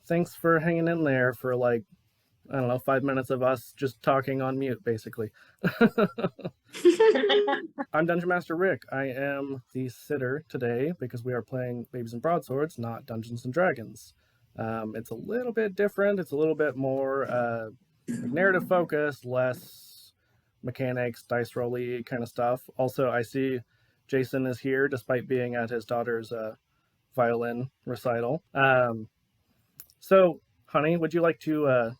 thanks for hanging in there for like, I don't know, 5 minutes of us just talking on mute, basically. I'm Dungeon Master Rick. I am the sitter today because we are playing Babies and Broadswords, not Dungeons and Dragons. It's a little bit different. It's a little bit more narrative focused, less mechanics, dice roll-y kind of stuff. Also, I see Jason is here despite being at his daughter's violin recital. So, honey, would you like to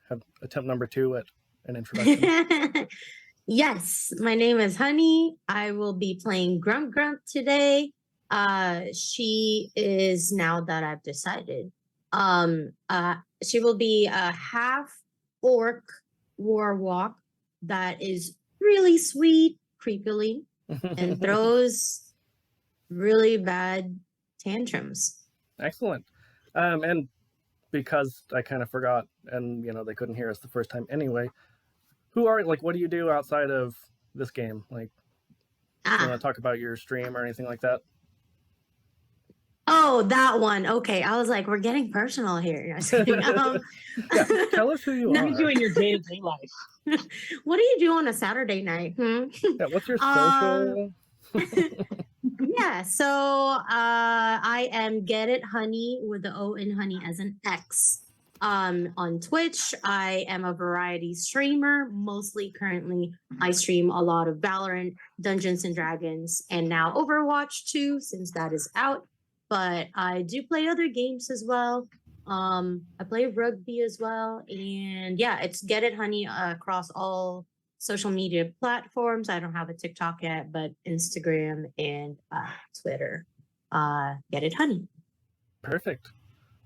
have attempt number 2 at an introduction? Yes, my name is Honey. I will be playing Grump today. She is, now that I've decided, she will be a half orc warwalk that is really sweet, creepily, and throws really bad tantrums. Excellent. And because I kind of forgot, and they couldn't hear us the first time anyway, what do you do outside of this game? Like, do you want to talk about your stream or anything like that? Oh, that one. Okay. I was like, we're getting personal here. Yeah, tell us who you are. What do you do in your day-to-day life? What do you do on a Saturday night? Yeah, what's your social? Yeah, so I am Get It Honey with the O in Honey as an X. On Twitch, I am a variety streamer. Mostly currently, I stream a lot of Valorant, Dungeons and Dragons, and now Overwatch 2, since that is out. But I do play other games as well. I play rugby as well. And yeah, it's Get It Honey across all social media platforms. I don't have a TikTok yet, but Instagram and Twitter. Get It Honey. Perfect.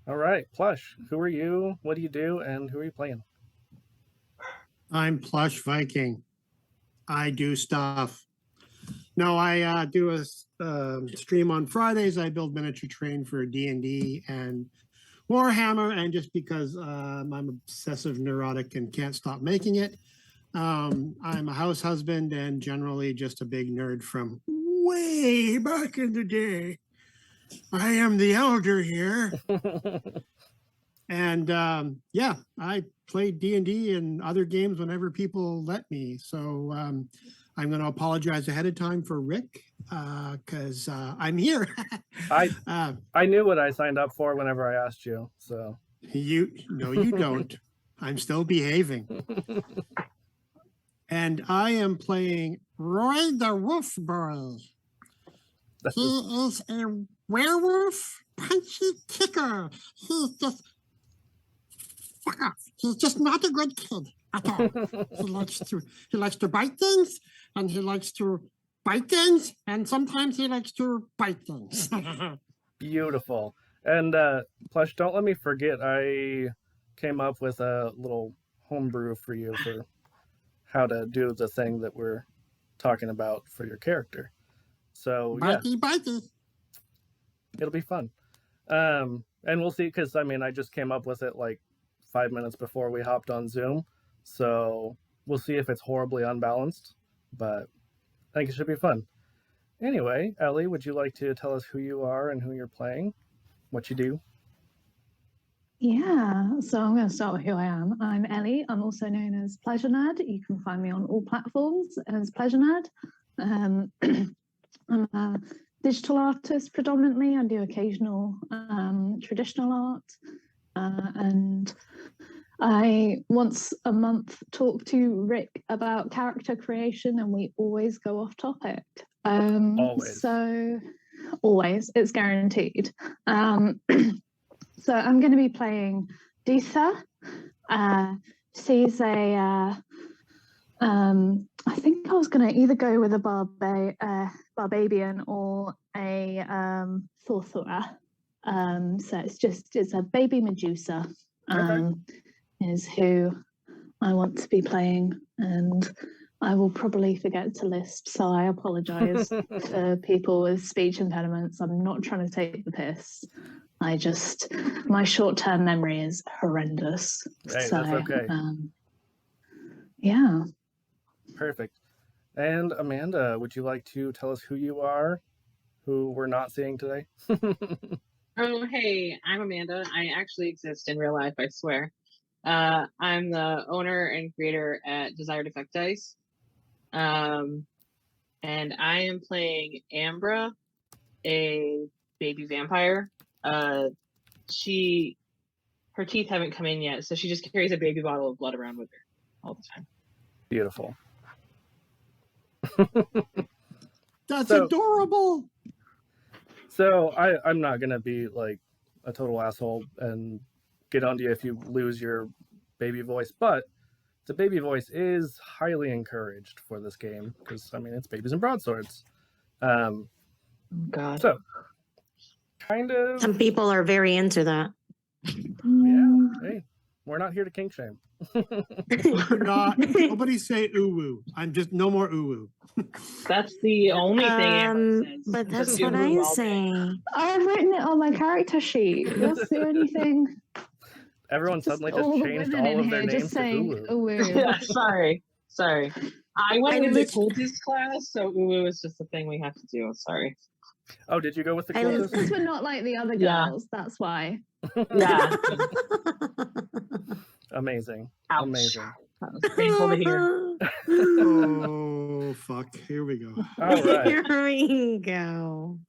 All right, Plush, who are you? What do you do? And who are you playing? I'm Plush Viking. I do stuff. No, I do a stream on Fridays. I build miniature train for D&D and Warhammer. And just because I'm obsessive neurotic and can't stop making it, I'm a house husband and generally just a big nerd from way back in the day. I am the elder here. And yeah, I play D&D and other games whenever people let me. So I'm going to apologize ahead of time for Rick because I'm here. I knew what I signed up for whenever I asked you. So No, you don't. I'm still behaving. And I am playing Roy the Wolf Boy. He is a werewolf punchy kicker. He's just fuck off. He's just not a good kid at all. He likes to bite things, and he likes to bite things, and sometimes he likes to bite things. Beautiful. And Plush, don't let me forget, I came up with a little homebrew for you for how to do the thing that we're talking about for your character. So bitey. It'll be fun. And we'll see, because I just came up with it like 5 minutes before we hopped on Zoom. So we'll see if it's horribly unbalanced, but I think it should be fun. Anyway, Ellie, would you like to tell us who you are and who you're playing? What you do? Yeah, so I'm going to start with who I am. I'm Ellie. I'm also known as Pleasure Nerd. You can find me on all platforms as Pleasure Nerd. I'm a digital artist predominantly. I do occasional traditional art. And I once a month talk to Rick about character creation, and we always go off topic. Always. So always, it's guaranteed. So I'm going to be playing Disa. She's a, I think I was going to either go with a Barbadian or a sorcerer. So it's a baby Medusa is who I want to be playing, and I will probably forget to list, so I apologize to people with speech impediments. I'm not trying to take the piss. My short-term memory is horrendous. Hey, so, that's okay. Yeah. Perfect. And Amanda, would you like to tell us who you are, who we're not seeing today? Oh, hey, I'm Amanda. I actually exist in real life, I swear. I'm the owner and creator at Desired Effect Dice. And I am playing Ambra, a baby vampire. Her teeth haven't come in yet, so she just carries a baby bottle of blood around with her all the time. Beautiful. That's So- adorable. So I'm not gonna be like a total asshole and get on to you if you lose your baby voice, but the baby voice is highly encouraged for this game because I mean it's Babies and Broadswords. Oh, God. So kind of Some people are very into that. yeah. Hey, we're not here to kink shame. We're not. Nobody say ooh-woo. I'm just no more ooh-woo. That's the only thing Amber says. But that's Just what ooh I all day. say. I've written it on my character sheet. What's the only thing? Everyone suddenly just all the changed women all in of their here names just to saying Hulu. ooh. Yeah, sorry. I went in the lit- cultist class, so ooh is just a thing we have to do. Sorry. Oh, did you go with the I- cultist? Because we're not like the other Yeah. girls, that's why. Yeah. Amazing. Ouch. Amazing. That was painful to hear. Oh fuck! Here we go. All right. Here we go.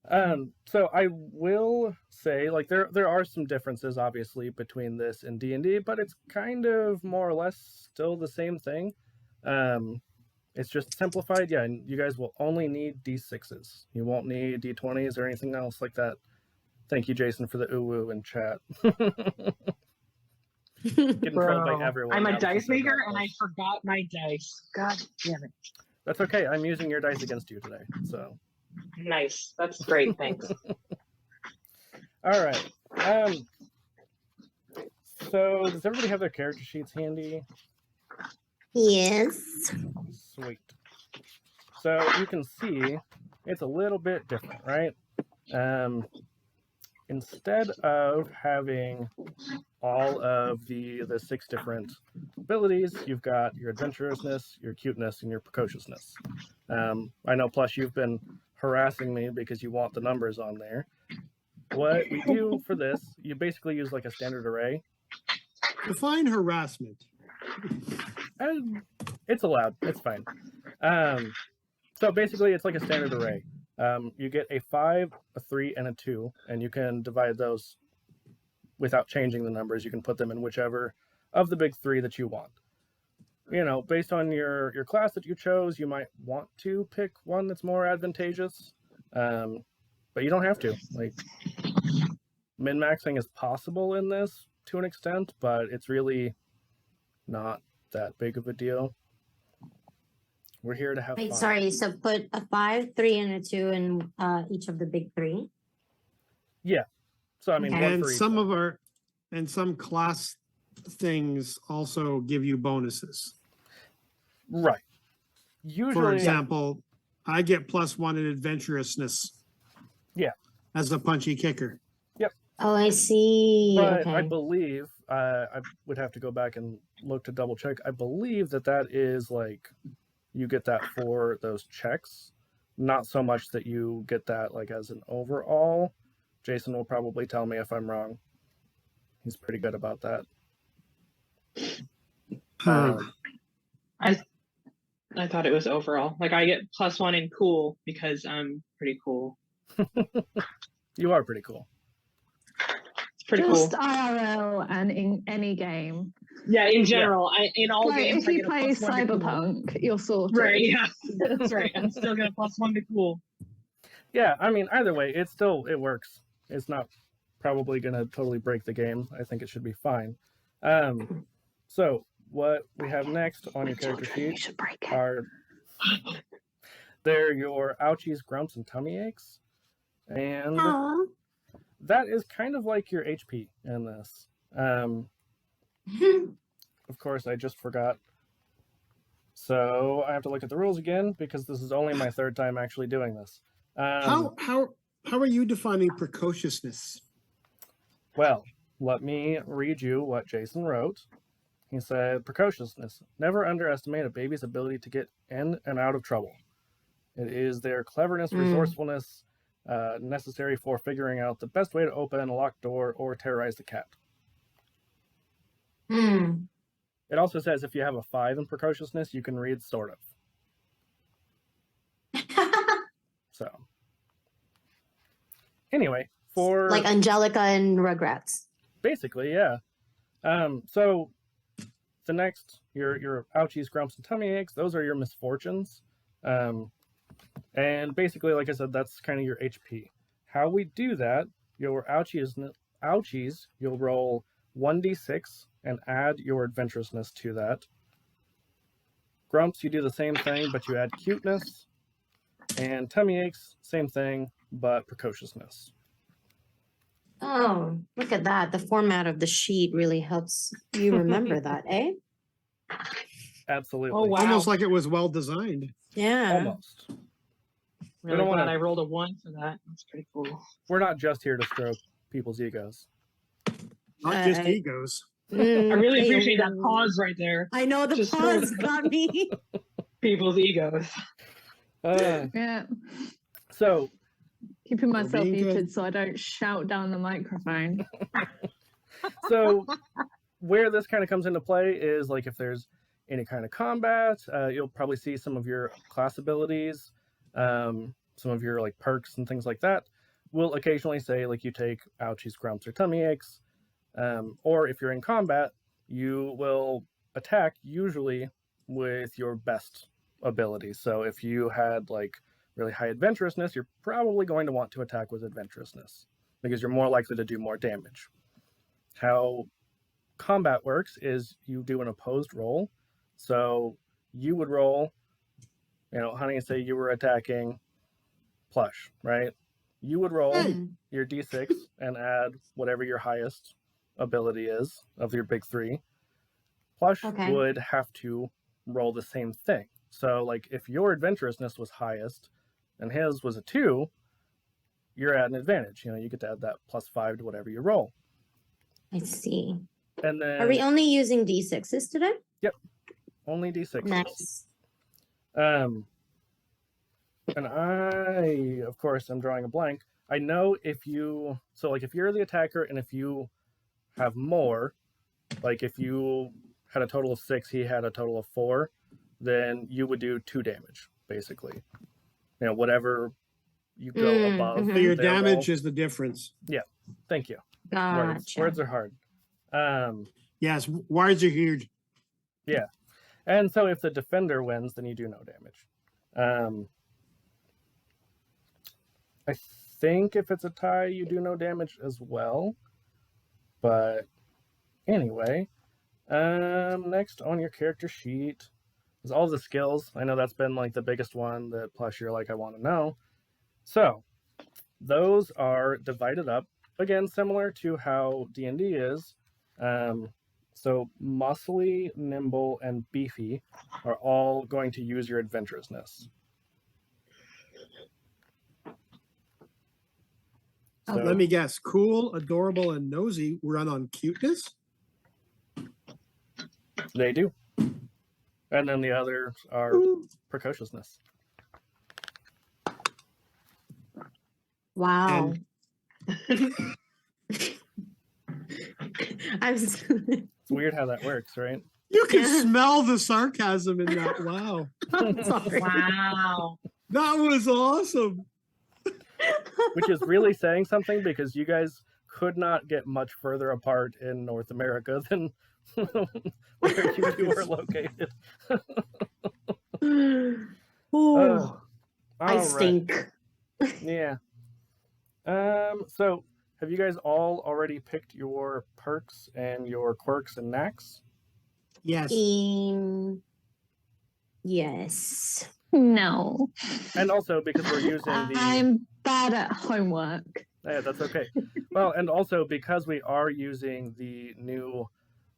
So I will say, like, there are some differences, obviously, between this and D&D, but it's kind of more or less still the same thing. It's just simplified, yeah, and you guys will only need D6s. You won't need D20s or anything else like that. Thank you, Jason, for the ooh-woo in chat. Getting trolled by everyone. I'm now a that you dice said maker that, and but I forgot my dice. God damn it. that's okay. I'm using your dice against you today, so. Nice. That's great. Thanks. All right. So does everybody have their character sheets handy? Yes. Sweet. So you can see it's a little bit different, right? Instead of having all of the 6 different abilities, you've got your adventurousness, your cuteness, and your precociousness. I know, plus you've been harassing me because you want the numbers on there. What we do for this, you basically use like a standard array. Define harassment. It's allowed. It's fine. So basically, it's like a standard array. You get a 5, a 3, and a 2, and you can divide those without changing the numbers. You can put them in whichever of the big 3 that you want. You know, based on your class that you chose, you might want to pick one that's more advantageous, but you don't have to. Like, min-maxing is possible in this to an extent, but it's really not that big of a deal. We're here to have Wait, fun. sorry. So put a 5, 3, and a 2 in each of the big 3. Yeah. So I mean, Okay. one And for each some one. of our and some class things also give you bonuses. Right. Usually, For example, I get +1 in adventurousness. Yeah. As a punchy kicker. Oh, I see. but Okay. I believe I would have to go back and look to double check. I believe that is like you get that for those checks, not so much that you get that like as an overall. Jason will probably tell me if I'm wrong. He's pretty good about that. I thought it was overall. Like I get +1 in cool because I'm pretty cool. You are pretty cool. It's pretty Just cool. IRL and in any game. Yeah, in general, in all Like games, if I you get a play +1 to cool. Cyberpunk, you're sorted. Right, yeah. That's right. I'm still gonna +1 to cool. Yeah, I mean, either way, it works. It's not probably going to totally break the game. I think it should be fine. So what we have next on your character sheet are they're your ouchies, grumps, and tummy aches. And Aw. that is kind of like your HP in this. Of course, I just forgot. So I have to look at the rules again because this is only my 3rd time actually doing this. How are you defining precociousness? Well, let me read you what Jason wrote. He said, precociousness. Never underestimate a baby's ability to get in and out of trouble. It is their cleverness, resourcefulness, necessary for figuring out the best way to open a locked door or terrorize the cat. Hmm. It also says if you have a 5 in precociousness, you can read sort of. So, anyway, for Like Angelica and Rugrats. basically, yeah. So the next, your ouchies, grumps, and tummy aches, those are your misfortunes. And basically, like I said, that's kind of your HP. How we do that, your ouchies, you'll roll 1d6 and add your adventurousness to that. Grumps, you do the same thing, but you add cuteness. And tummy aches, same thing, but precociousness. Oh, look at that. The format of the sheet really helps you remember that, eh? Absolutely. Oh, wow. Almost like it was well designed. Yeah. Almost. Really don't glad wanna- I rolled a 1 for that. That's pretty cool. We're not just here to stroke people's egos. Not just I- egos. I really Hey, appreciate that pause right there. I know the Just pause throw- got me. People's egos. Yeah. So, Keeping myself being good. muted so I don't shout down the microphone. so where this kind of comes into play is like if there's any kind of combat, you'll probably see some of your class abilities, some of your like perks and things like that. Will occasionally say like you take ouchies, grumps, or tummy aches, or if you're in combat, you will attack usually with your best ability. So if you had like really high adventurousness, you're probably going to want to attack with adventurousness because you're more likely to do more damage. How combat works is you do an opposed roll. So you would roll, honey, say you were attacking Plush, right? You would roll your d6 and add whatever your highest ability is of your big 3. Plush Okay. would have to roll the same thing. So like if your adventurousness was highest and his was a 2, you're at an advantage. You get to add that +5 to whatever you roll. I see. And then Are we only using D6s today? only d6. Nice. And I, of course, am drawing a blank. I know if you're the attacker and if you have more, like if you had a total of 6, he had a total of 4, then you would do 2 damage, basically. Whatever you go above. mhm. So your their damage roll. is the difference. Thank you. Gotcha. Words are hard. Yes, words are huge. And so if the defender wins, then you do no damage. I think if it's a tie, you do no damage as well. But anyway, next on your character sheet is all the skills. I know that's been like the biggest one that plus you're like, I want to know. So those are divided up, again, similar to how D&D is. So muscly, nimble, and beefy are all going to use your adventurousness. So Let me guess. Cool, adorable, and nosy run on cuteness. they do. And then the others are precociousness. Wow. I'm It's weird how that works, right? You can Yeah. smell the sarcasm in that. Wow. sorry. Wow. That was awesome. Which is really saying something because you guys could not get much further apart in North America than where you two are located. Ooh, I All right. stink. Yeah. So have you guys all already picked your perks and your quirks and knacks? Yes. Yes. No. And also because we're using the I'm bad at homework. yeah, that's okay. Well, and also because we are using the new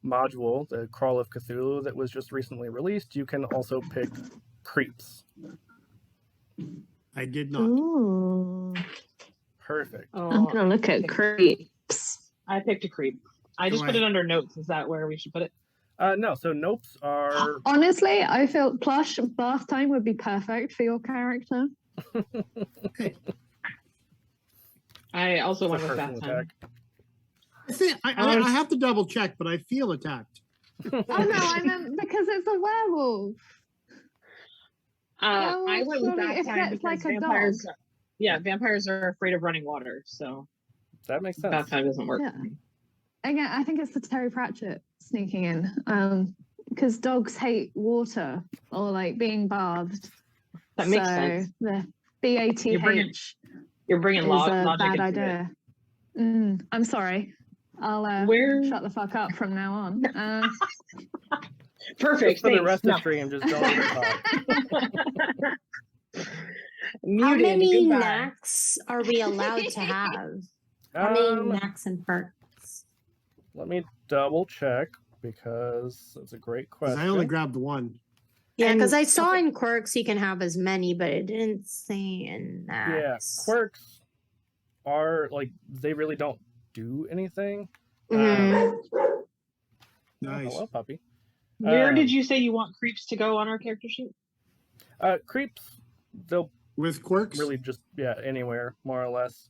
module, the Crawl of Cthulhu that was just recently released, you can also pick creeps. I did not. Ooh. Perfect. I'm Oh, gonna look at creeps. I picked a creep. I just put it under notes. Is that where we should put it? No, so nopes are Honestly, I feel plush bath time would be perfect for your character. I also It's a went with personal bath time. attack. I have to double check, but I feel attacked. Oh no, I meant because it's a werewolf. I Well, went with surely bath if time that's because like a vampires. dog. Yeah, vampires are afraid of running water, so That makes sense. bath time doesn't work. Yeah. Again, I think it's the Terry Pratchett sneaking in. Because dogs hate water or like being bathed. That makes so sense. The BATH You're bringing is a logic bad into idea. I'm sorry. I'll Where- shut the fuck up from now on. Perfect. For the Thanks. rest No. of the stream, just don't even talk. How Muted. many Goodbye. knacks are we allowed to have? How many knacks and perks? Let me double check because it's a great 'Cause question. I only grabbed one. Yeah, because And- I saw in quirks you can have as many, but it didn't say in Yeah, knacks. quirks are like they really don't do anything. Mhm. Oh, Nice. hello, puppy. Where did you say you want creeps to go on our character sheet? Creeps, they'll With quirks, really just anywhere more or less.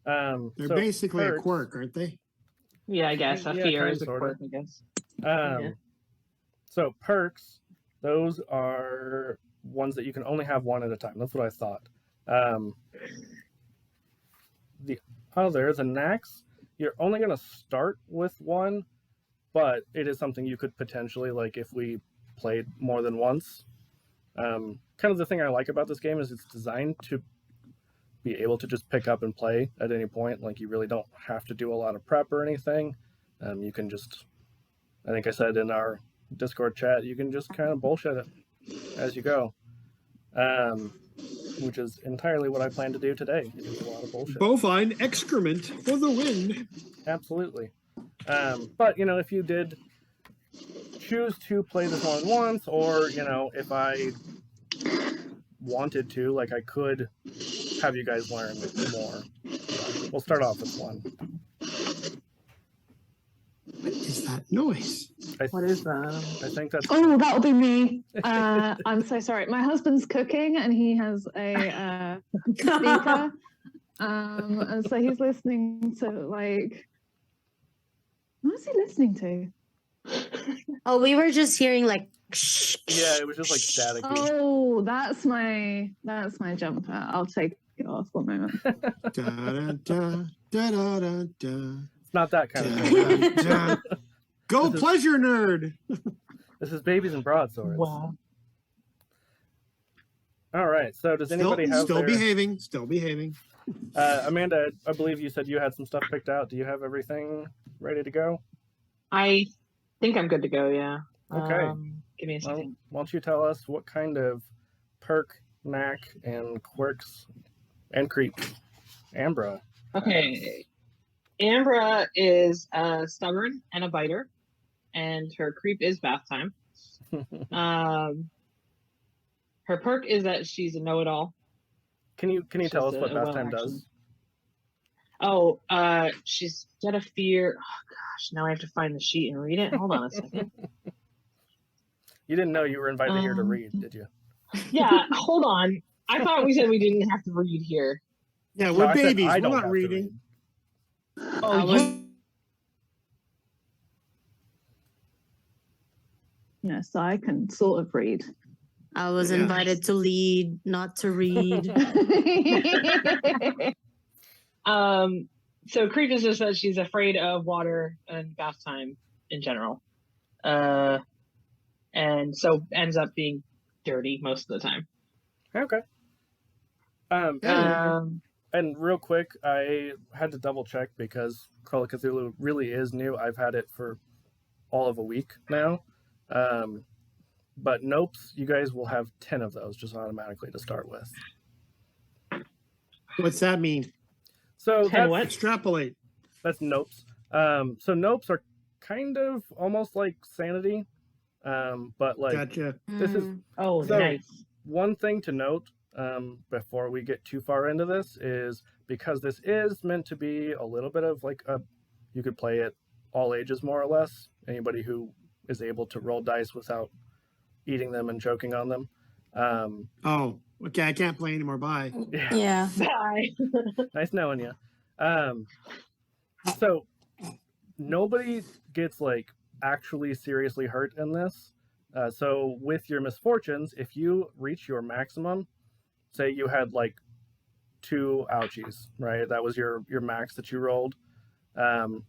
they're So basically a perks- quirk, aren't they? Yeah, I guess. A Yeah, fear kinda, is a sorta. quirk, I guess. Um, So perks, those are ones that you can only have one at a time. That's what I thought. The knacks, you're only going to start with one, but it is something you could potentially, like if we played more than once. Kind of the thing I like about this game is it's designed to be able to just pick up and play at any point. Like you really don't have to do a lot of prep or anything. You can just, I think I said in our Discord chat, you can just kind of bullshit it as you go, which is entirely what I plan to do today. It's a lot of bullshit. Bovine excrement for the win. Absolutely. But, if you did choose to play this more than once, or, if I wanted to, like, I could have you guys learn more. We'll start off with one. What is that noise? What is that? I think that's... Oh, that'll be me. I'm so sorry. My husband's cooking and he has a speaker. And so he's listening to like, what is he listening to? Oh, we were just hearing like. Yeah, it was just like staticky. Oh, that's my jumper. I'll take it off 1 moment. Da, da, da, da, da, da, da. It's not that kind of thing. Da, da. Go This is- pleasure nerd. This is Babies and Broadswords. Wow. All right, so does anybody have Still their... behaving. Still behaving. Amanda, I believe you said you had some stuff picked out. Do you have everything ready to go? I think I'm good to go, yeah. Okay. Give me a Well, second. why don't you tell us what kind of perk, knack, and quirks and creeps Ambra? Okay. Ambra is stubborn and a biter, and her creep is bath time. Her perk is that she's a know-it-all. Can you tell us She's what a bath time well-action. does? Oh, she's got a fear. Oh gosh, now I have to find the sheet and read it. Hold on a second. You didn't know you were invited here to Um, read, did you? Yeah, hold on. I thought we said we didn't have to read here. Yeah, No, we're I said babies. I We're don't not have to reading. Oh, you. Yeah, so I can sort of read. I was Yeah. invited to lead, not to read. So creep is just that she's afraid of water and bath time in general. And so ends up being dirty most of the time. Okay. And real quick, I had to double check because Call of Cthulhu really is new. I've had it for all of a week now. But nopes, you guys will have 10 of those just automatically to start with. What's that mean? So 10 what? Extrapolate. that's nopes. So nopes are kind of almost like sanity. But like Gotcha. this is Oh, So- nice. one thing to note before we get too far into this is because this is meant to be a little bit of like you could play it all ages more or less. Anybody who is able to roll dice without eating them and choking on them. Oh, okay. I can't play anymore. Bye. Yeah. Yeah. Bye. Nice knowing you. So nobody gets like actually seriously hurt in this. So with your misfortunes, if you reach your maximum, say you had like 2 ouchies, right? That was your max that you rolled,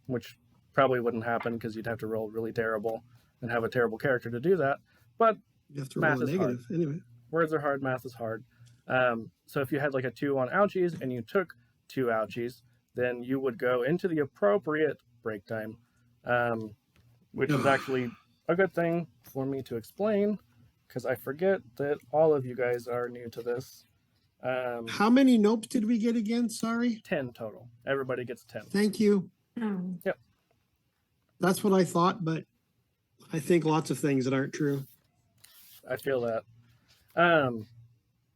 which probably wouldn't happen because you'd have to roll really terrible and have a terrible character to do that. But You have to math roll a is hard. negative anyway. Words are hard, math is hard. So if you had like a 2 on ouchies and you took 2 ouchies, then you would go into the appropriate break time, which is actually a good thing for me to explain because I forget that all of you guys are new to this. How many nopes did we get again? Sorry. 10 total. Everybody gets 10. Thank you. Oh. Yep. That's what I thought, but I think lots of things that aren't true. I feel that.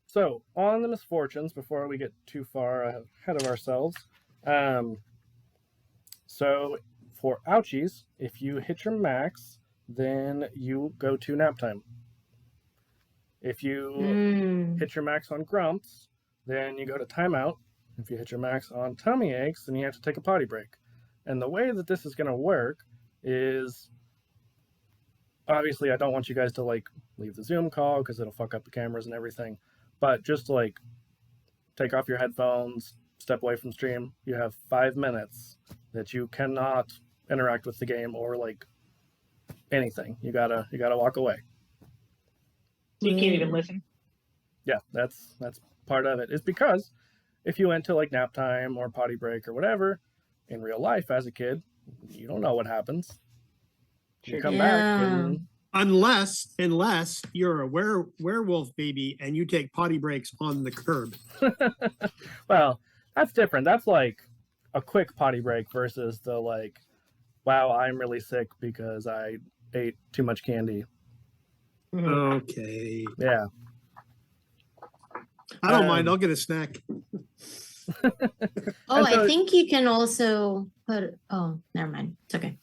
So on the misfortunes, before we get too far ahead of ourselves, so for ouchies, if you hit your max, then you go to nap time. If you hit your max on grumps, then you go to timeout. If you hit your max on tummy aches, then you have to take a potty break. And the way that this is going to work is, obviously, I don't want you guys to like leave the Zoom call because it'll fuck up the cameras and everything. But just like take off your headphones, step away from stream. You have 5 minutes that you cannot interact with the game or like anything. You gotta walk away. You can't even listen. Yeah, that's part of it. It's because if you went to like nap time or potty break or whatever in real life as a kid, you don't know what happens. You come back and Unless you're a werewolf baby and you take potty breaks on the curb. well, that's different. That's like a quick potty break versus the like, wow, I'm really sick because I ate too much candy. Okay. Yeah. I don't mind. I'll get a snack. Oh, so- I think you can also put. Oh, never mind. It's okay.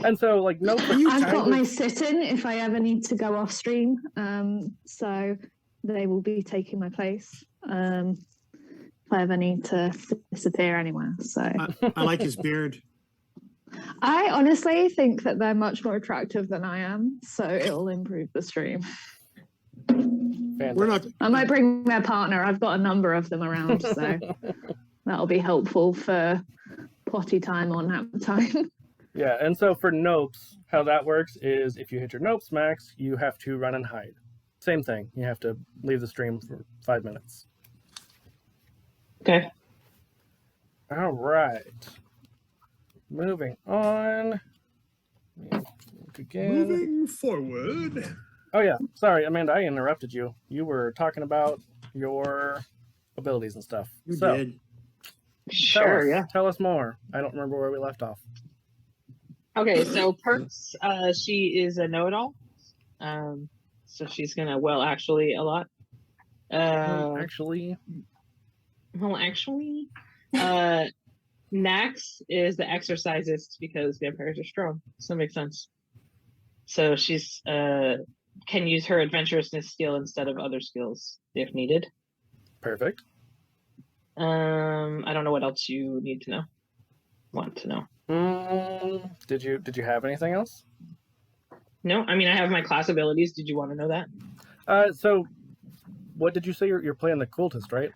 And so like no, I've got my sit-in if I ever need to go off stream. So they will be taking my place if I ever need to disappear anywhere. So I like his beard. I honestly think that they're much more attractive than I am, so it'll improve the stream. We're not. I might bring their partner. I've got a number of them around, so that'll be helpful for potty time or nap time. Yeah, and so for nopes, how that works is if you hit your nopes max, you have to run and hide. Same thing. You have to leave the stream for 5 minutes. Okay. All right. Moving on. Again. Moving forward. Oh yeah, sorry, Amanda, I interrupted you. You were talking about your abilities and stuff. You so, did. Tell us more. I don't remember where we left off. Okay, so Perks, she is a know-it-all. So she's gonna actually a lot. Actually, Nax is the exercisist because vampires are strong, so it makes sense. So she's can use her adventurousness skill instead of other skills if needed. perfect. I don't know what else you need to know. Want to know? Did you have anything else? No, I mean I have my class abilities. Did you want to know that? So what did you say? You're playing the cultist, right?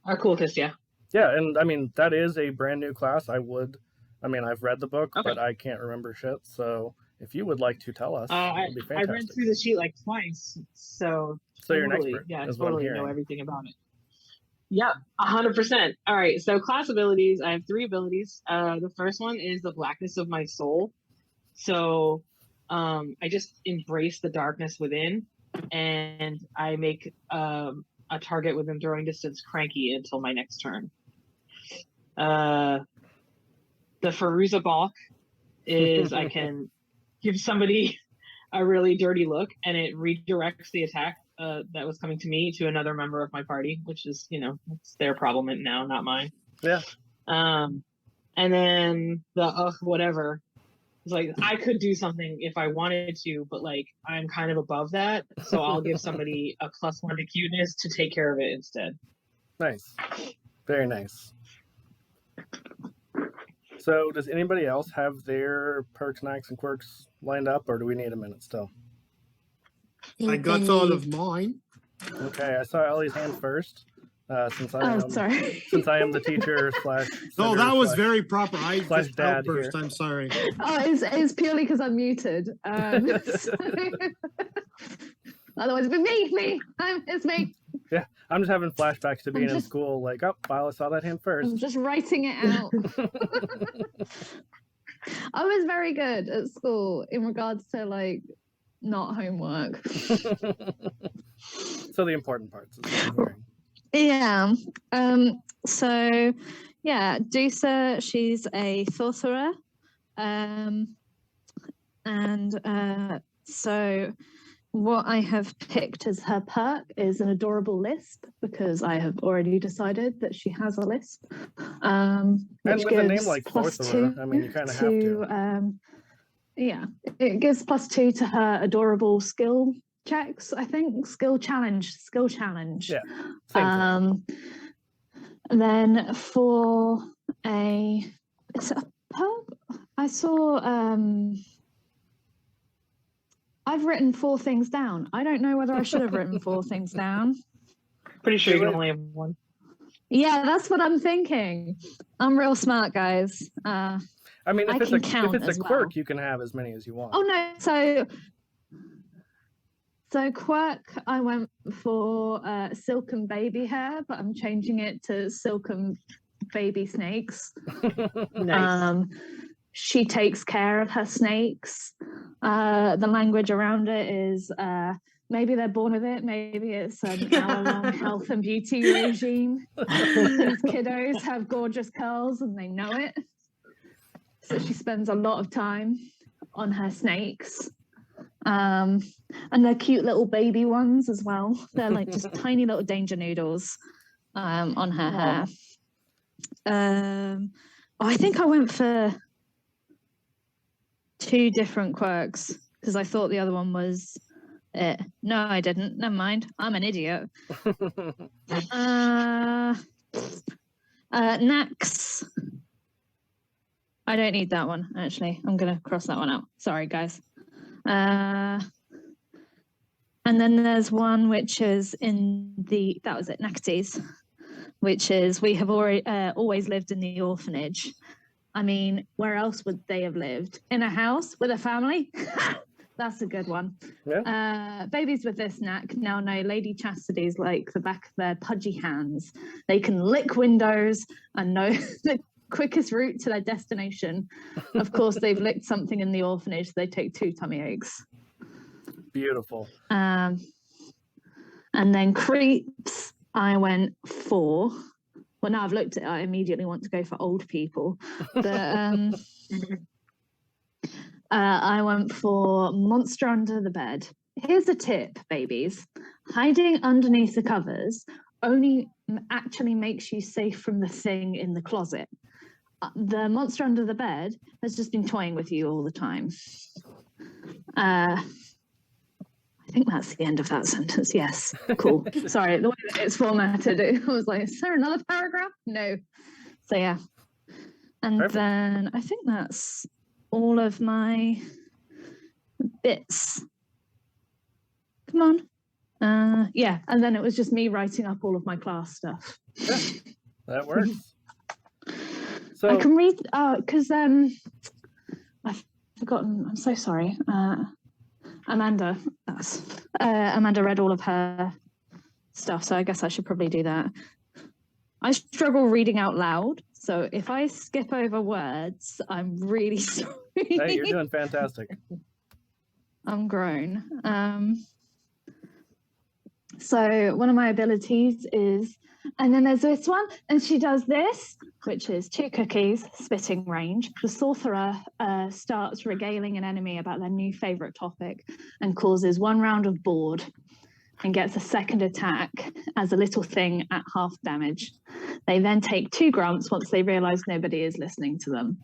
Our cultist, yeah. Yeah, and I mean that is a brand new class. I've read the book, Okay. but I can't remember shit. So if you would like to tell us, I it'd be read fantastic. through the sheet like twice, so You're an totally, expert. yeah, I is what I'm totally know hearing. everything about it. Yep, 100%. All right, so class abilities. I have 3 abilities. The first one is the blackness of my soul. So, I just embrace the darkness within, and I make a target within throwing distance cranky until my next turn. The Faruza Balk is I can give somebody a really dirty look, and it redirects the attack that was coming to me to another member of my party, which is, it's their problem now, not mine. Yeah. And then the whatever. It's like I could do something if I wanted to, but like I'm kind of above that, so I'll give somebody a +1 to cuteness to take care of it instead. Nice. Very nice. So, does anybody else have their perks, knacks, and quirks lined up, or do we need a minute still? I got all of mine. Okay, I saw Ellie's hand first. Since I am sorry. since I am the teacher slash. No, setter that was slash- very proper. I slash just dad outburst. here. I'm sorry. Oh, it's purely because I'm muted. Otherwise, it'd be me. It's me. Yeah, I'm just having flashbacks to being in just- school. Like, oh, Violet saw that hand I'm first. just writing it out. I was very good at school in regards to like not homework. So the important parts. Is what I'm hearing. Yeah. So yeah, Dusa, she's a sorcerer. So what I have picked as her perk is an adorable lisp, because I have already decided that she has a lisp. And Which with a name gives like plus sorcerer, 2 I mean, you kind of have to. Yeah, it gives plus 2 to her adorable skill checks, I think. Skill challenge. Yeah, same thing. Then for is it a perk? I saw I've written 4 things down. I don't know whether I should have written 4 things down. Pretty sure you Do can it. only have one. Yeah, that's what I'm thinking. I'm real smart, guys. I mean, I if can it's count a as quirk, well. you can have as many as you want. Oh no, so quirk, I went for silken baby hair, but I'm changing it to silken baby snakes. Nice. She takes care of her snakes. The language around it is maybe they're born with it, maybe it's an hour-long health and beauty regime. These kiddos have gorgeous curls and they know it. So she spends a lot of time on her snakes. And they're cute little baby ones as well. They're like just tiny little danger noodles on her hair. I think I went for 2 different quirks because I thought the other one was it. No, I didn't. Never mind. I'm an idiot. Nax. I don't need that one, actually. I'm going to cross that one out. Sorry, guys. And then there's one which is that was it, Nacties, which is we have always lived in the orphanage. I mean, where else would they have lived? In a house with a family? That's a good one. Yeah. Babies with this knack now know Lady Chastity's like the back of their pudgy hands. They can lick windows and know the quickest route to their destination. Of course, they've licked something in the orphanage. So they take 2 tummy aches. Beautiful. And then creeps, I went for. Well, now I've looked at it, I immediately want to go for old people. But I went for monster under the bed. Here's a tip, babies. Hiding underneath the covers only actually makes you safe from the thing in the closet. The monster under the bed has just been toying with you all the time. I think that's the end of that sentence. Yes. Cool. Sorry, the way that it's formatted, it was like, is there another paragraph? No. So yeah. And Perfect. then I think that's all of my bits. Come on. Yeah. And then it was just me writing up all of my class stuff. Yeah, that works. So I can read because I've forgotten. I'm so sorry. Amanda read all of her stuff, so I guess I should probably do that. I struggle reading out loud, so if I skip over words, I'm really sorry. hey, you're doing fantastic. I'm grown. So one of my abilities is, and then there's this one, and she does this, which is 2 cookies, spitting range. The sorcerer starts regaling an enemy about their new favorite topic and causes 1 round of board and gets a second attack as a little thing at half damage. They then take 2 grunts once they realize nobody is listening to them,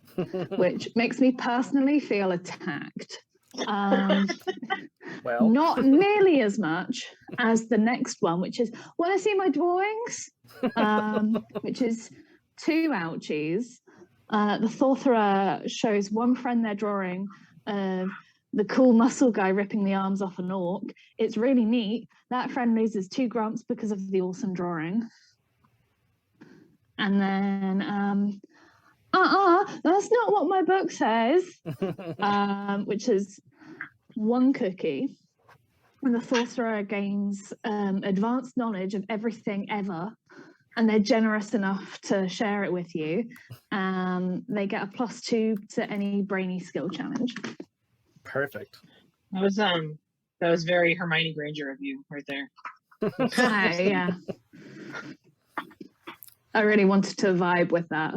which makes me personally feel attacked. Well, Not nearly as much as the next one, which is want to see my drawings, which is 2 ouchies. The sorcerer shows one friend they're drawing, the cool muscle guy ripping the arms off an orc. It's really neat. That friend loses 2 grumps because of the awesome drawing. And then, that's not what my book says, which is 1 cookie. And the sorcerer gains advanced knowledge of everything ever, and they're generous enough to share it with you. They get a +2 to any brainy skill challenge. Perfect. That was very Hermione Granger of you right there. Yeah. I really wanted to vibe with that.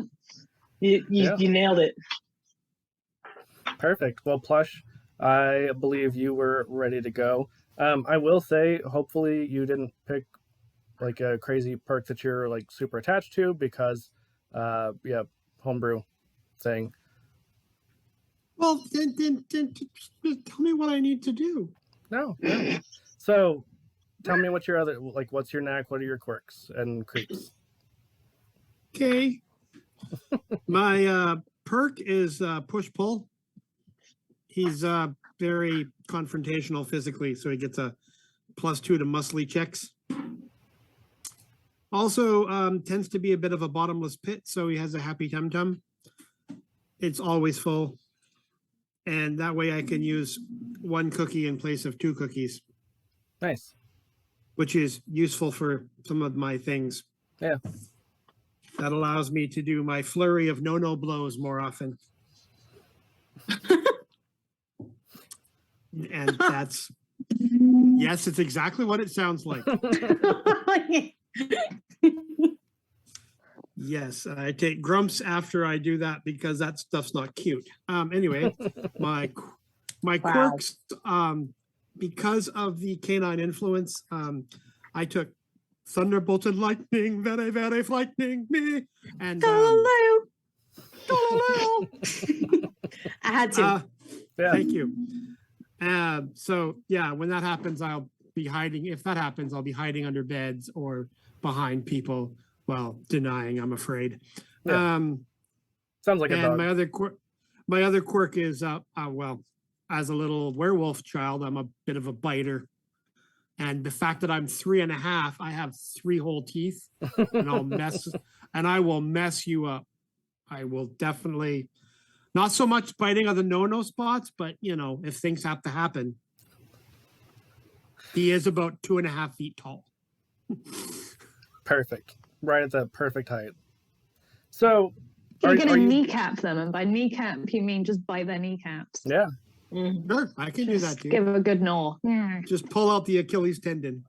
You nailed it. Perfect. Well, Plush, I believe you were ready to go. I will say, hopefully you didn't pick like a crazy perk that you're like super attached to, because homebrew thing. Well, then tell me what I need to do. No. So tell me what's your knack, what are your quirks and creeps? Okay. My perk is push pull. He's very confrontational physically, so he gets a +2 to muscly checks. Also tends to be a bit of a bottomless pit, so he has a happy tum-tum. It's always full. And that way I can use 1 cookie in place of 2 cookies. Nice. Which is useful for some of my things. Yeah. That allows me to do my flurry of no-no blows more often. And that's, yes, it's exactly what it sounds like. Yes, I take grumps after I do that because that stuff's not cute. Anyway, my quirks, because of the canine influence, I took Thunderbolt and Lightning, very, very frightening me. And Galileo. Galileo. I had to. Thank you. So yeah, when that happens, I'll be hiding. If that happens, I'll be hiding under beds or behind people. Well, denying, I'm afraid. Yeah. Sounds like a dog. My other quirk is well, as a little werewolf child, I'm a bit of a biter. And the fact that I'm 3.5, I have 3 whole teeth, and I will mess you up. I will definitely, not so much biting on the no-no spots, but if things have to happen. He is about 2.5 feet tall. Perfect. Right at the perfect height. So you're going to kneecap them, and by kneecap you mean just bite their kneecaps. Yeah. Sure, I can do that too. Give a good gnaw. Yeah. Just pull out the Achilles tendon.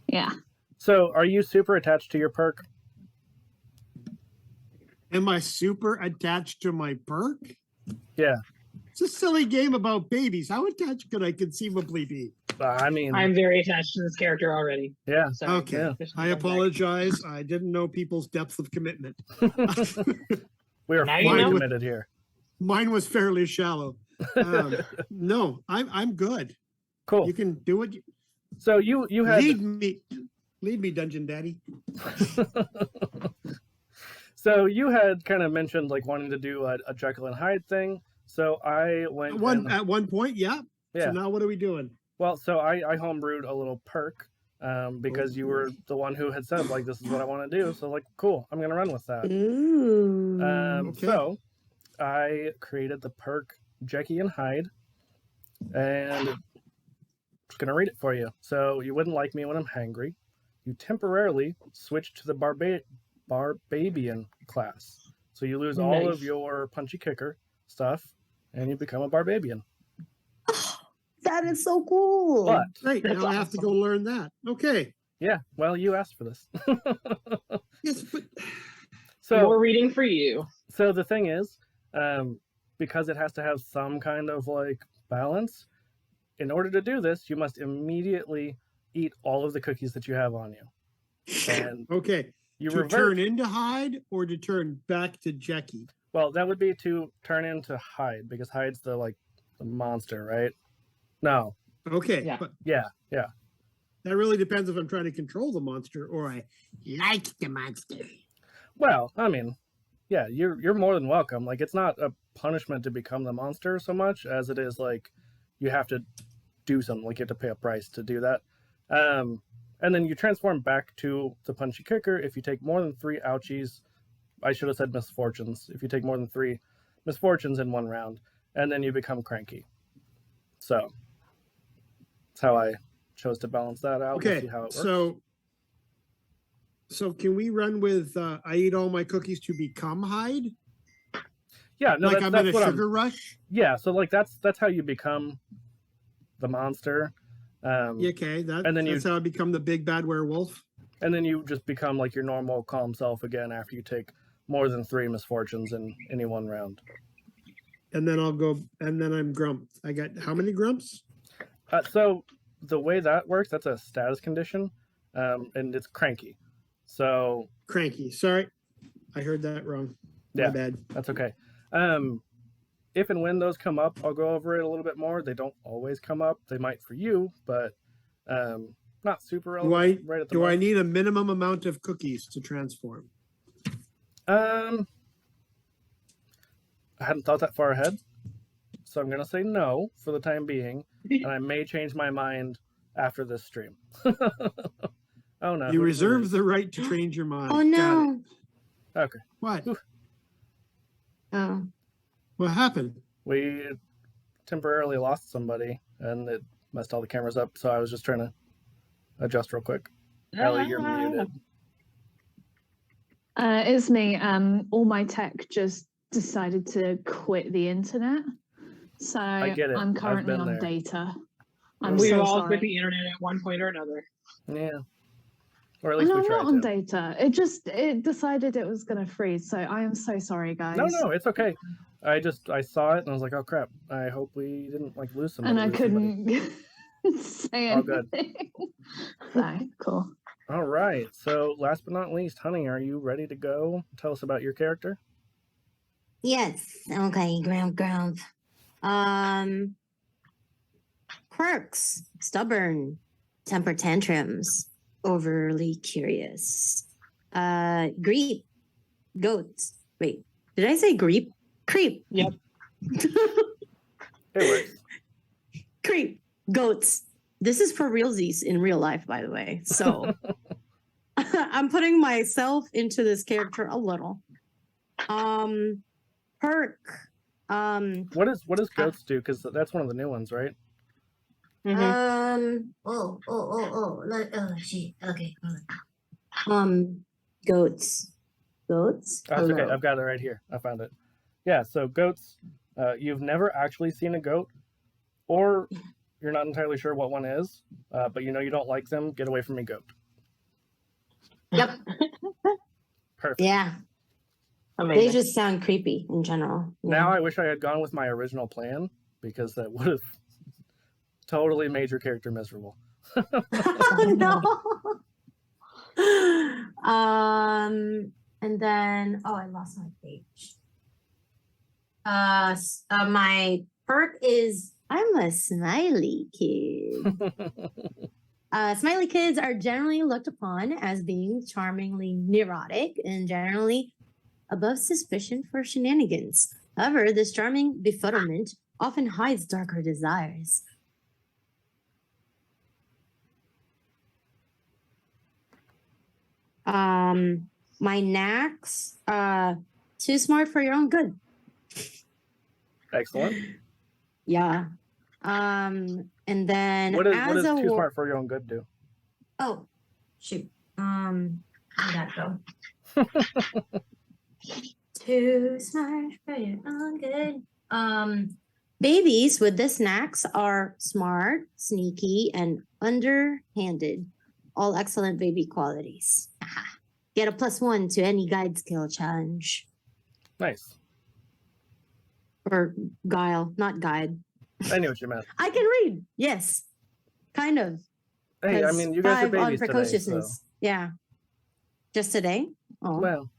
Yeah. So are you super attached to your perk? Am I super attached to my perk? Yeah. It's a silly game about babies. How attached could I conceivably be? I mean, I'm very attached to this character already. Yeah. Sorry. Okay. Yeah. I apologize. I didn't know people's depth of commitment. We are fully committed here. Mine was fairly shallow. No, I'm good. Cool. You can do it. So you had lead me, Dungeon Daddy. So you had kind of mentioned like wanting to do a Jekyll and Hyde thing. So I went at one point, yeah. So now what are we doing? Well, so I homebrewed a little perk because you were the one who had said like this is what I want to do. So like cool, I'm gonna run with that. Ooh. Okay. So I created the perk Jekyll and Hyde, and I'm just gonna read it for you. So you wouldn't like me when I'm hangry. You temporarily switch to the Barbabian class. So you lose all of your punchy kicker stuff, and you become a Barbabian. That is so cool. But great, now I have to go learn that. Okay. Yeah, well, you asked for this. Yes, but so more reading for you. So the thing is, because it has to have some kind of like balance, in order to do this, you must immediately eat all of the cookies that you have on you. And okay. You to turn into Hyde or to turn back to Jackie? Well, that would be to turn into Hyde, because Hyde's the monster, right? No. Okay. Yeah. But yeah. That really depends if I'm trying to control the monster or I like the monster. Well, I mean, Yeah, you're more than welcome. Like, it's not a punishment to become the monster so much as it is like you have to do something. Like, you have to pay a price to do that. And then you transform back to the punchy kicker if you take more than 3 ouchies. I should have said misfortunes. If you take more than 3 misfortunes in one round, and then you become cranky. So that's how I chose to balance that out. We'll Okay, see how it works. so can we run with I eat all my cookies to become Hyde? Yeah, no, Like that's, I'm that's in a what sugar rush? Yeah, so like that's how you become the monster. Okay, and then that's how I become the big bad werewolf. And then you just become like your normal calm self again after you take more than 3 misfortunes in any one round. And then I'm Grump. I got how many Grumps? So the way that works, that's a status condition, and it's cranky. So Cranky. Sorry, I heard that wrong. Yeah, My bad. That's okay. If and when those come up, I'll go over it a little bit more. They don't always come up. They might for you, but not super relevant right at the moment. I need a minimum amount of cookies to transform? I hadn't thought that far ahead, so I'm gonna say no for the time being, and I may change my mind after this stream. Oh no! You reserve the right to change your mind. Oh no! Okay. What? Oof. Oh. What happened? We temporarily lost somebody, and it messed all the cameras up. So I was just trying to adjust real quick. Ellie, you're muted. It's me. All my tech just decided to quit the internet. So I get it. I'm currently I've been on there. data. I'm We've so all sorry. quit the internet at one point or another. Yeah. Or at least No, we I'm tried not on to. data. It decided it was gonna freeze. So I am so sorry, guys. No, it's okay. I saw it and I was like, oh crap! I hope we didn't like lose somebody. And I couldn't say All good. anything. So cool. All right. So last but not least, Honey, are you ready to go? Tell us about your character. Yes. Okay. Ground. Quirks. Stubborn. Temper tantrums. Overly curious. Greep. Goats. Wait. Did I say greep? Creep. Yep. It works. Creep. Goats. This is for realsies in real life, by the way. So I'm putting myself into this character a little. Perk. What does goats do? Because that's one of the new ones, right? Mm-hmm. Shit. Okay. Goats. Goats. Oh, it's okay. Hello. I've got it right here. I found it. Yeah. So goats. You've never actually seen a goat, or you're not entirely sure what one is, but you know you don't like them. Get away from me, goat. Yep. Perfect. Yeah. Amazing. They just sound creepy in general. Now I wish I had gone with my original plan because that would have totally made your character miserable. No. And then I lost my page. My perk is I'm a smiley kid. Smiley kids are generally looked upon as being charmingly neurotic and generally above suspicion for shenanigans. However, this charming befuddlement often hides darker desires. My knacks, too smart for your own good. Excellent. Yeah. And then What as does a too smart for your own good do? Oh, shoot. Where'd that go? Too smart for your own good. Babies with the snacks are smart, sneaky, and underhanded. All excellent baby qualities. Get a +1 to any guide skill challenge. Nice. Or guile, not guide. I knew what you meant. I can read. Yes. Kind of. Hey, I mean, you guys are 5 on babies today, precociousness. so. Yeah. Just today? Oh. Well.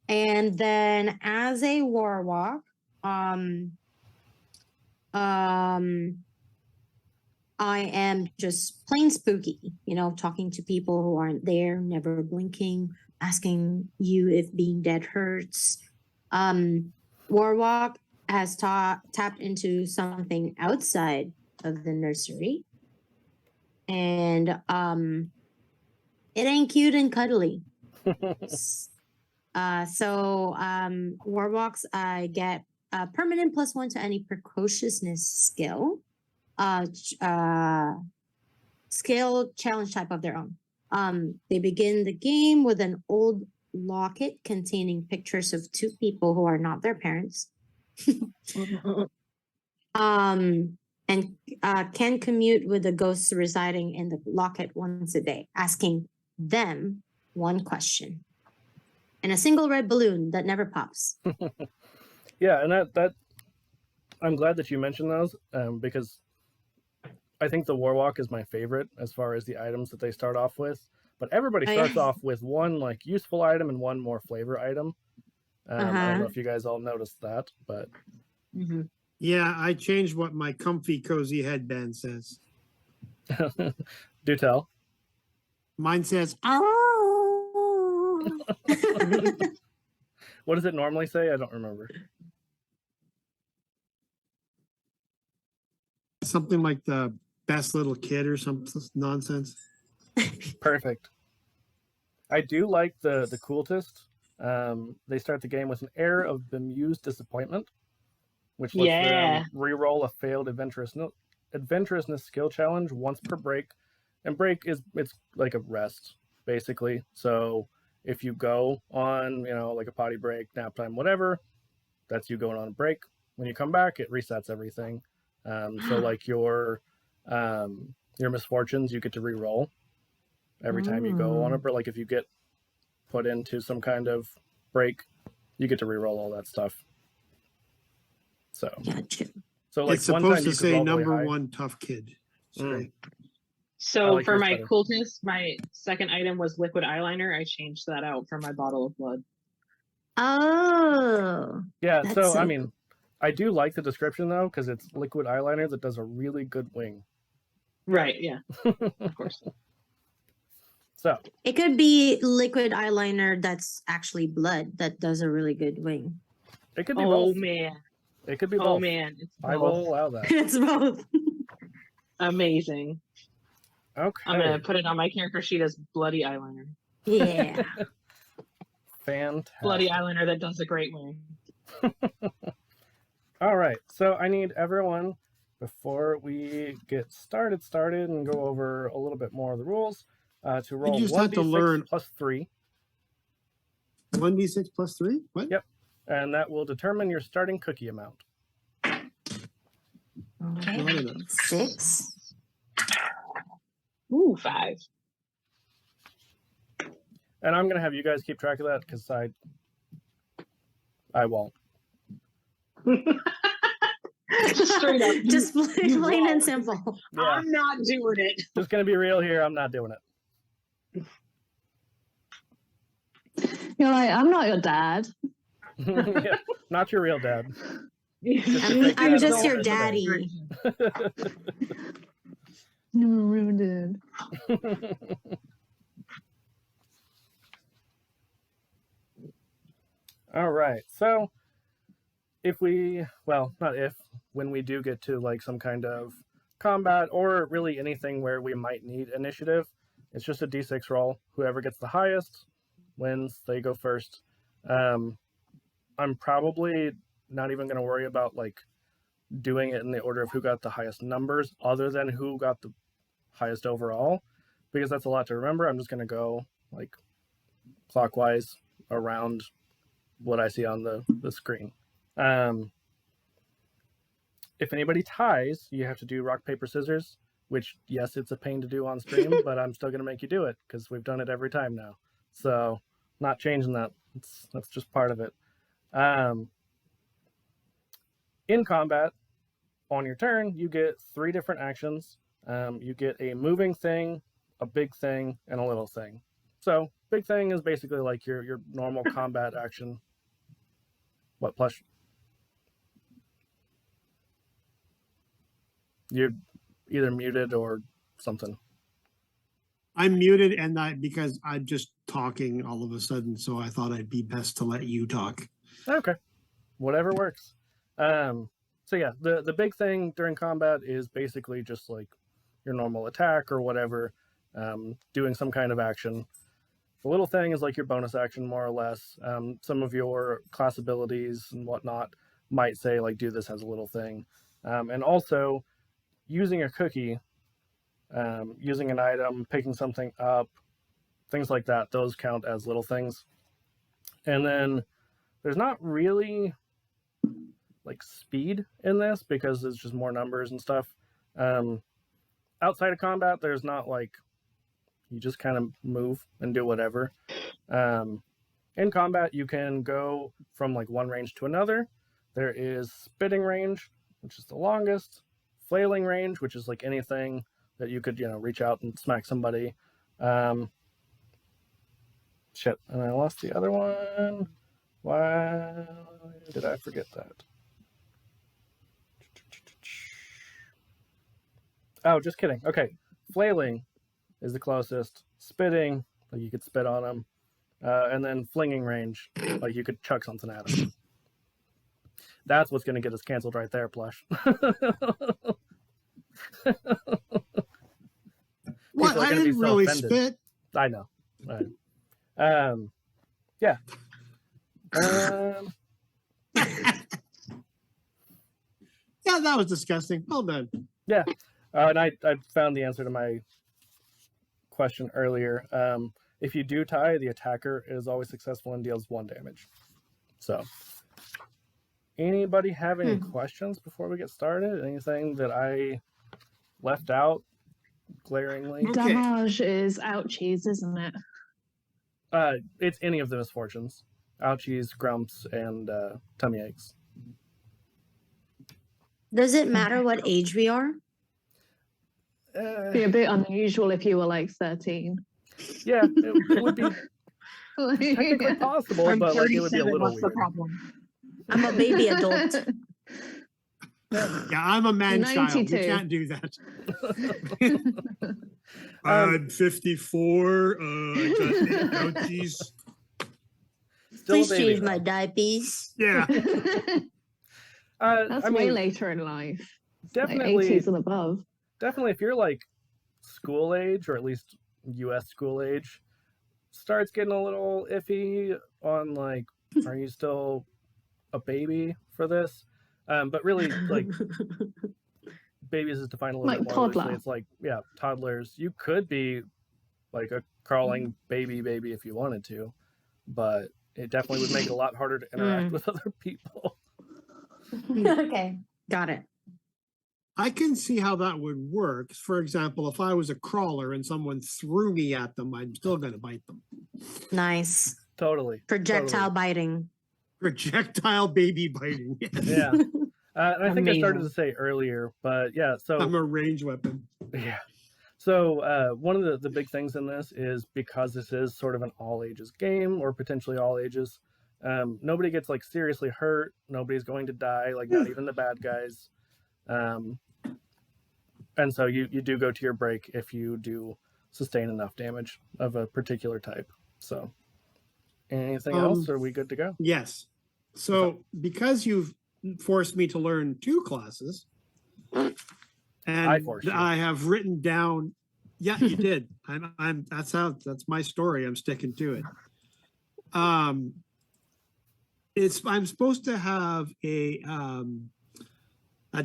And then as a warlock, I am just plain spooky, talking to people who aren't there, never blinking, asking you if being dead hurts. Warwalk has tapped into something outside of the nursery, and it ain't cute and cuddly. Warwalks get a permanent +1 to any precociousness skill, skill challenge type of their own. They begin the game with an old locket containing pictures of 2 people who are not their parents. And can commute with the ghosts residing in the locket once a day, asking them 1 question. And a single red balloon that never pops. Yeah, and that I'm glad that you mentioned those, because I think the Warwalk is my favorite as far as the items that they start off with. But everybody starts off with 1 like useful item and 1 more flavor item. I don't know if you guys all noticed that, but Yeah, I changed what my comfy cozy headband says. do tell. Mine says, "Oh." What does it normally say? I don't remember. Something like the best little kid or some nonsense. Perfect. I do like the cultist. They start the game with an air of bemused disappointment, which lets them re-roll a failed adventurousness skill challenge once per break. And break it's like a rest, basically. So if you go on, like a potty break, nap time, whatever, that's you going on a break. When you come back, it resets everything. So like your misfortunes, you get to re-roll every time you go on a break. Like if you get put into some kind of break, you get to re-roll all that stuff. So, like it's supposed to say number 1 tough kid. So like for my better. cultist, my second item was liquid eyeliner. I changed that out for my bottle of blood. Oh. Yeah, so I mean, I do like the description though, because it's liquid eyeliner that does a really good wing. Right, yeah. Of course. So it could be liquid eyeliner that's actually blood that does a really good wing. It could be both. Oh man. It could be both. Oh man. It's both. I will allow that. It's both. Amazing. Okay. I'm gonna put it on my character sheet as bloody eyeliner. Yeah. Fantastic. Bloody eyeliner that does a great wing. All right. So I need everyone, before we get started and go over a little bit more of the rules, to roll 1d6 plus 3. 1d6 plus 3? What? Yep. And that will determine your starting cookie amount. Okay. 6. Ooh, 5. And I'm gonna have you guys keep track of that because I won't. Just straight up. Just plain and simple. Yeah. I'm not doing it. Just gonna be real here. I'm not doing it. You're like, I'm not your dad. Yeah, not your real dad. I'm just your daddy. No, real dad. All right. So when we do get to like some kind of combat or really anything where we might need initiative, it's just a d6 roll. Whoever gets the highest wins. They go first. I'm probably not even going to worry about like doing it in the order of who got the highest numbers other than who got the highest overall, because that's a lot to remember. I'm just going to go like clockwise around what I see on the screen. If anybody ties, you have to do rock, paper, scissors, which, yes, it's a pain to do on stream, but I'm still going to make you do it because we've done it every time now. So not changing that. That's just part of it. In combat, on your turn, you get 3 different actions. You get a moving thing, a big thing, and a little thing. So big thing is basically like your normal combat action. What, Plush? You're either muted or something. I'm muted and because I'm just talking all of a sudden, so I thought I'd be best to let you talk. Okay, whatever works. So yeah, the big thing during combat is basically just like your normal attack or whatever, doing some kind of action. The little thing is like your bonus action, more or less. Some of your class abilities and whatnot might say like do this as a little thing, and also using a cookie, using an item, picking something up, things like that. Those count as little things. And then there's not really like speed in this because it's just more numbers and stuff. Outside of combat, there's not like you just kind of move and do whatever. In combat, you can go from like one range to another. There is spitting range, which is the longest. Flailing range, which is like anything that you could, reach out and smack somebody. Shit, and I lost the other one. Why did I forget that? Oh, just kidding. Okay, flailing is the closest. Spitting, like you could spit on them. And then flinging range, like you could chuck something at them. That's what's going to get us canceled right there, Plush. What? I didn't really spit. I know. Right. Yeah. Yeah, that was disgusting. Well done. Yeah. And I found the answer to my question earlier. If you do tie, the attacker is always successful and deals 1 damage. So, anybody have any questions before we get started? Anything that I left out glaringly? Okay. Damage is ouchies, isn't it? It's any of the misfortunes. Ouchies, grumps, and tummy aches. Does it matter what age we are? Be a bit unusual if you were like 13. Yeah, it would be technically possible, I'm but like it would be a 37, little what's the weird. problem? I'm a baby adult. Yeah, I'm a man-child. You 92. can't do that. I'm 54. I got ouchies. Still Please a baby, change though. my diapers. Yeah. That's I way mean, later in life. definitely, Like 80s and above. definitely, if you're like school age, or at least U.S. school age, starts getting a little iffy on like, are you still a baby for this? But really, like, babies is defined a little Like bit more loosely. toddler. It's like, yeah, toddlers. You could be like a crawling baby if you wanted to, but it definitely would make it a lot harder to interact with other people. Okay, got it. I can see how that would work. For example, if I was a crawler and someone threw me at them, I'm still going to bite them. Nice. Totally. Projectile biting. Projectile baby biting. Yeah. And I think I started to Amazing. say earlier, but yeah, so I'm a range weapon. yeah. So one of the big things in this is because this is sort of an all ages game, or potentially all ages, nobody gets like seriously hurt. Nobody's going to die, like not even the bad guys. And so you do go to your break if you do sustain enough damage of a particular type. So anything else? Or are we good to go? Yes. So because you've forced me to learn 2 classes, and I forced you. I have written down. Yeah, you did. That's my story. I'm sticking to it. I'm supposed to have a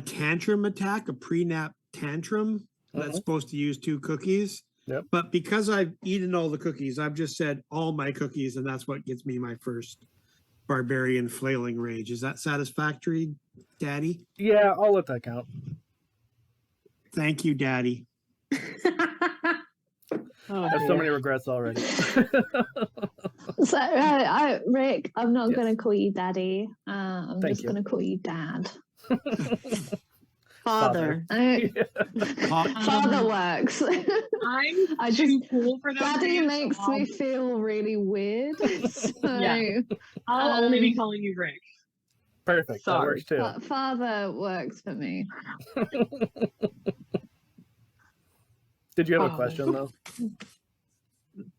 tantrum attack, a pre-nap tantrum that's supposed to use 2 cookies. Yep. But because I've eaten all the cookies, I've just said all my cookies, and that's what gets me my first barbarian flailing rage. Is that satisfactory, Daddy? Yeah, I'll let that count. Thank you, Daddy. Oh, I have so dear. many regrets already. So, Rick, I'm not going to call you Daddy. I'm Thank just you. going to call you Dad. Father. Father works. I'm too cool for that. Daddy makes me feel really weird. So, Yeah. I'll only be calling you Rick. Perfect. Sorry. That works too. Father works for me. Did you have a question though?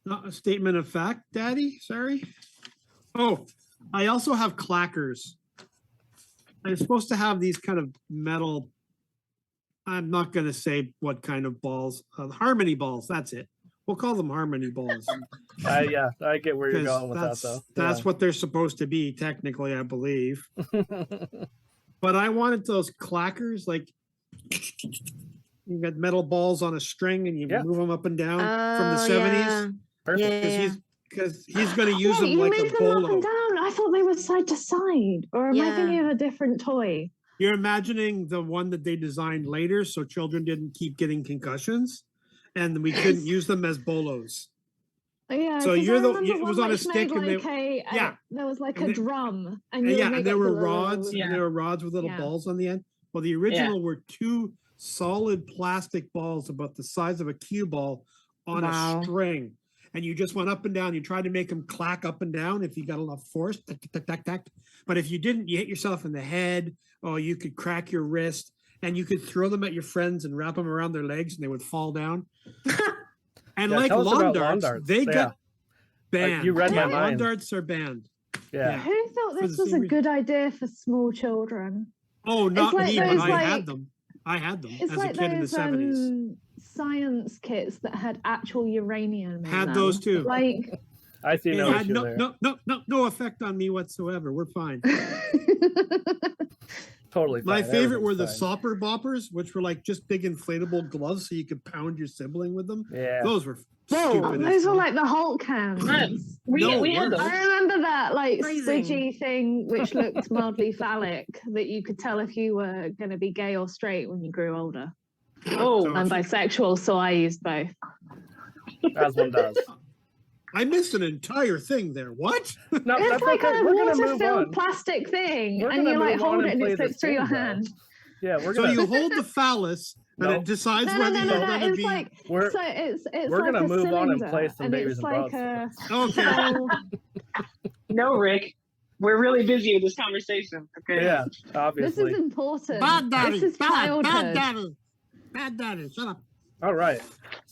Not a statement of fact, Daddy. Sorry. Oh, I also have clackers. I'm supposed to have these kind of metal. I'm not going to say what kind of balls. Harmony balls. That's it. We'll call them harmony balls. Yeah, I get where you're Because going with that, though. that's what they're supposed to be, technically, I believe. But I wanted those clackers, like you got metal balls on a string and you move them up and down from the 70s. Perfect. Because he's going to use them you like move a them up and bolo. down. I thought they were side to side. Or am I thinking of a different toy? You're imagining the one that they designed later so children didn't keep getting concussions and we couldn't use them as bolos. Yeah, so it was on a stick and like there was like a drum and there were rods and there were rods with little balls on the end. Well, the original were two solid plastic balls about the size of a cue ball on a string. And you just went up and down. You tried to make them clack up and down if you got enough force. Tack, tack, tack, tack. But if you didn't, you hit yourself in the head. Oh, you could crack your wrist. And you could throw them at your friends and wrap them around their legs and they would fall down. And like lawn darts, they got banned. You read my mind. Lawn darts are banned. Yeah. Who thought this was a good idea for small children? Oh, not me, but I had them. I had them as a kid in the 70s. Science kits that had actual uranium in had them. those too. Like I see no issue there. No effect on me whatsoever. We're fine. Totally fine. My favorite were the Sopper Boppers, which were like just big inflatable gloves so you could pound your sibling with them. Yeah. Those were those were like the Hulk hands. We had those. I remember that like squidgy thing which looked mildly phallic that you could tell if you were going to be gay or straight when you grew older. Oh, I'm bisexual, so I used both. As one does. I missed an entire thing there. What? No, it's that's like okay. a We're gonna move water-filled on. plastic thing, We're and gonna you like move on hold it and play it slips this through your game, though. hand. Yeah, we're So gonna. you hold the phallus and it decides whether you're going to It's be. like We're it's we're like gonna a move on and cylinder, play some Babies it's and like Broadswords. Okay. No, Rick. We're really busy with this conversation. Okay. Yeah, this obviously. is important. Bad daddy. This is Bad childhood. daddy. Bad daddy. Shut up. All right.